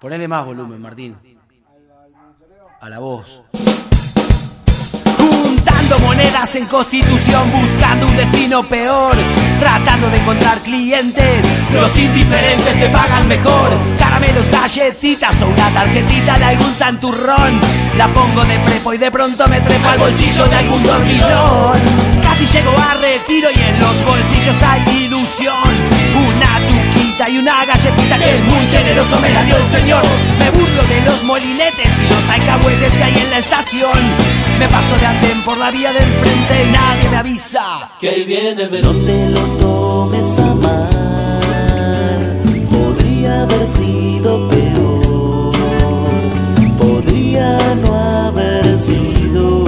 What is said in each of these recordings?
Ponele más volumen, Martín. A la voz. Juntando monedas en Constitución, buscando un destino peor, tratando de encontrar clientes. Los indiferentes te pagan mejor. Caramelos, galletitas o una tarjetita de algún santurrón. La pongo de prepo y de pronto me trepo al bolsillo de algún dormilón. Casi llego a retiro y en los bolsillos hay ilusión. Una tuquita y una galletita que muy generoso me la dio el señor. Me burlo de los molinetes y los alcahuetes que hay en la estación. Me paso de andén por la vía de enfrente y nadie me avisa que ahí viene el verón. No te lo tomes a mal, podría haber sido peor, podría no haber sido.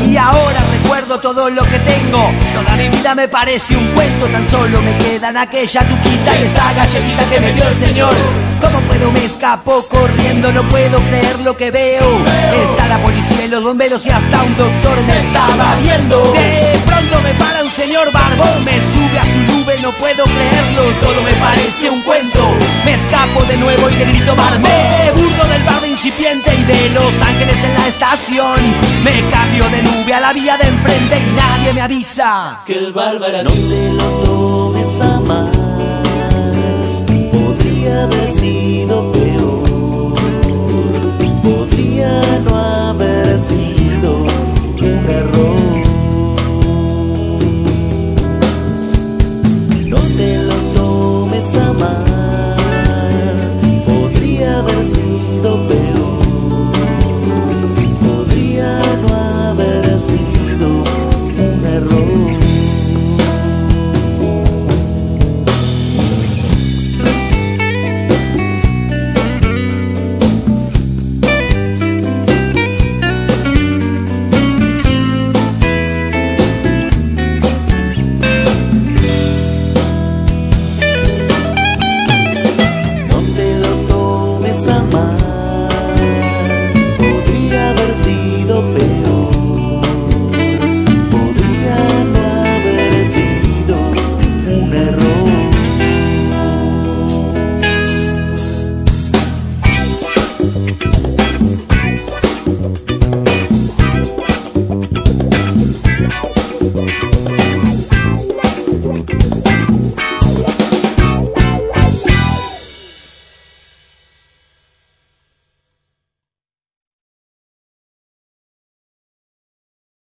Y ahora recuerdo todo lo que tengo. Toda mi vida me parece un cuento. Tan solo me quedan aquella tuquita y esa galletita que me dio el señor. ¿Cómo puedo? Me escapo corriendo, no puedo creer lo que veo. Está la policía y los bomberos y hasta un doctor me estaba viendo. De pronto me para un señor barbón, me sube a su nube, no puedo creerlo. Todo me parece un cuento. Me escapo de nuevo y le grito barbón. Me burlo del bardo incipiente y de Los Ángeles en la estación. Me cambio de nube a la vía de enfrente y nadie me avisa que el bárbaro. No te lo tomes a mal, podría haber